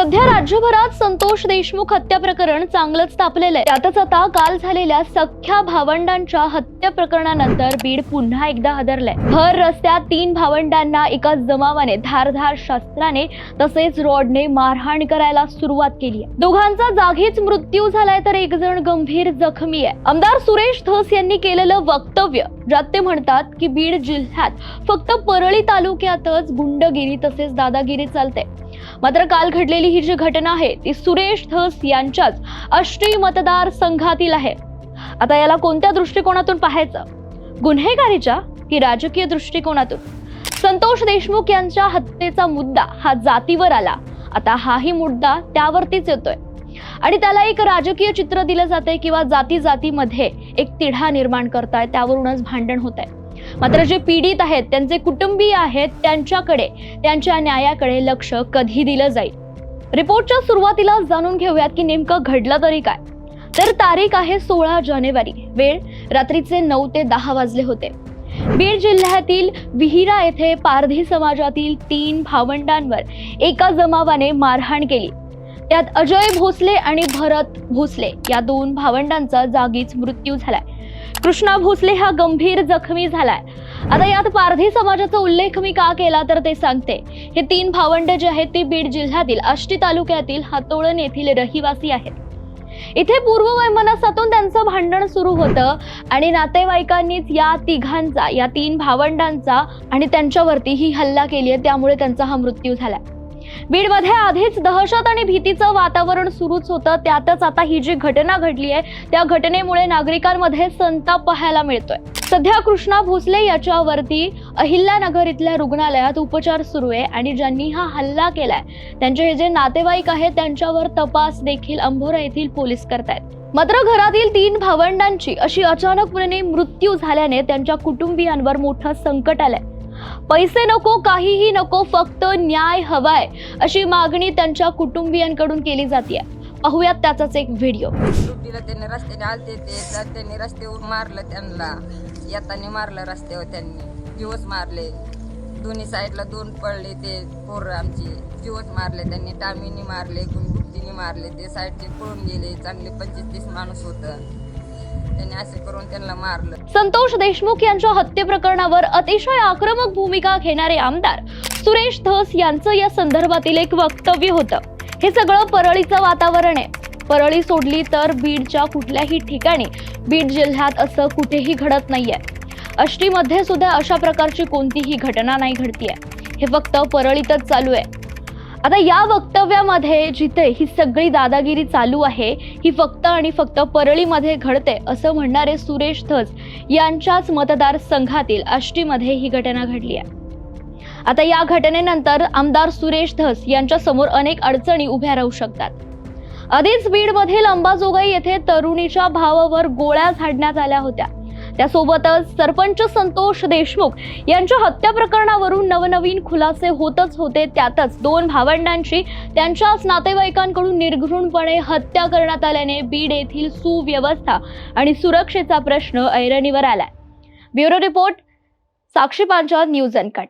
सध्या राज्यभरात संतोष देशमुख हत्या प्रकरण चांगलंच तापलेलं आहे। त्यातच आता काल झालेल्या सख्ख्या भावंडांच्या हत्या प्रकरणानंतर बीड पुन्हा एकदा हादरलंय। भर रस्त्यात 3 भावंडांना एका जमावाने धारधार शस्त्राने तसेच रॉडने मारहाण करायला सुरुवात केली आहे। दोघांचा जागीच मृत्यू झालाय तर एक जण गंभीर जखमी आहे। आमदार सुरेश धस यांनी केलेलं वक्तव्य ज्यात ते म्हणतात की बीड जिल्ह्यात फक्त परळी तालुक्यातच गुंडगिरी तसेच दादागिरी चालते। मात्र काल घडलेली ही जी घटना आहे ती सुरेश धस यांच्याच आष्टी मतदार संघातील आहे। आता याला कोणत्या दृष्टिकोनातून पाहायचं, गुन्हेगारीच्या की राजकीय दृष्टिकोनातून? संतोष देशमुख यांच्या हत्येचा मुद्दा हा जातीवर आला, आता हाही मुद्दा त्यावरतीच येतोय आणि त्याला एक राजकीय चित्र दिलं जाते किंवा जाती जातीमध्ये एक तिढा निर्माण करताय, त्यावरूनच भांडण होत आहे। मात्र जे पीडित आहेत त्यांचे कुटुंबीय आहेत त्यांच्याकडे त्यांच्या न्यायाकडे लक्ष कधी दिलं जाईल? रिपोर्टच्या सुरुवातीला जाणून घेऊयात की नेमकं घडलं तरी काय। तर तारीख आहे 16 जानेवारी, वेळ रात्रीचे 9 ते 10 वाजले होते। बीड जिल्ह्यातील विहिरा येथे पारधी समाजातील 3 भावंडांवर एका जमावाने मारहाण केली। त्यात अजय भोसले आणि भरत भोसले या 2 भावंडांचा जागीच मृत्यू झालाय। कृष्णा भोसले हा गंभीर जखमी झालाय। आता यात पारधी समाजाचा उल्लेख मी का केला तर ते सांगते। हे 3 भावंड जे आहेत ते बीड जिल्ह्यातील आष्टी तालुक्यातील हातोळण येथील रहिवासी आहेत। इथे पूर्ववैमनस्यातून त्यांचं भांडण सुरू होतं आणि नातेवाईकांनीच या तिघांचा, या 3 भावंडांचा आणि त्यांच्यावरती ही हल्ला केली आहे, त्यामुळे त्यांचा हा मृत्यू झालाय। बीडमध्ये आधीच दहशत आणि भीतीचं वातावरण सुरूच होतं, त्यातच आता ही जी घटना घडली आहे त्या घटनेमुळे नागरिकांमध्ये संताप पाहायला मिळतोय। सध्या कृष्णा भोसले याच्यावरती अहिल्यानगर इथल्या रुग्णालयात उपचार सुरू आहे आणि ज्यांनी हा हल्ला केलाय त्यांचे हे जे नातेवाईक आहेत त्यांच्यावर तपास देखील अंभोरा येथील पोलीस करतायत। मात्र घरातील 3 भावंडांची अशी अचानकपणे मृत्यू झाल्याने त्यांच्या कुटुंबियांवर मोठं संकट आलंय। पैसे नको, काहीही नको, फक्त न्याय हवाय अशी मागणी त्यांच्या कुटुंबियांकडून केली जाते। पाहूयात त्याचाच एक व्हिडिओ। त्यांनी रस्त्याने आलते त्यांनी रस्त्यावर मारलं, त्यांना येताना मारलं, रस्त्यावर त्यांनी जीवच मारले। दोन्ही साईडला 2 पडले, ते पोरं आमची जीवच मारले त्यांनी, टामीने मारले, गुंडुकीने मारले, ते साईडचे पळून गेले। चांगले 25-30 माणूस होतं, त्यांनी असे करून त्यांना मारलं। संतोष देशमुख यांच्या हत्ये प्रकरणावर अतिशय आक्रमक भूमिका घेणारे आमदार सुरेश धस यांचं या संदर्भातील एक वक्तव्य होतं। हे सगळं परळीचं वातावरण आहे। परळी सोडली तर बीडच्या कुठल्याही ठिकाणी बीड जिल्ह्यात असं कुठेही घडत नाहीये। आष्टीमध्ये सुद्धा अशा प्रकारची कोणतीही घटना नाही घडतीये, हे फक्त परळीतच चालू आहे। आता या वक्तव्यामध्ये जिथे ही सगळी दादागिरी चालू आहे ही फक्त आणि फक्त परळीमध्ये घडते असं म्हणणारे सुरेश धस यांच्याच मतदार संघातील आष्टीमध्ये ही घटना घडली आहे। आता या घटनेनंतर आमदार सुरेश धस यांच्या समोर अनेक अडचणी उभ्या राहू शकतात। आधीच बीडमधील अंबाजोगाई येथे तरुणीच्या भावावर गोळ्या झाडण्यात आल्या होत्या। त्यासोबतच सरपंच संतोष देशमुख यांच्या हत्या प्रकरणावरून नवनवीन खुलासे होतच होते। त्यातच 2 भावंडांची त्यांच्याच नातेवाईकांकडून निर्घृणपणे हत्या करण्यात आल्याने बीड येथील सुव्यवस्था आणि सुरक्षेचा प्रश्न ऐरणीवर आलाय। ब्युरो रिपोर्ट, साक्षी पांचाळ, न्यूज अनकट।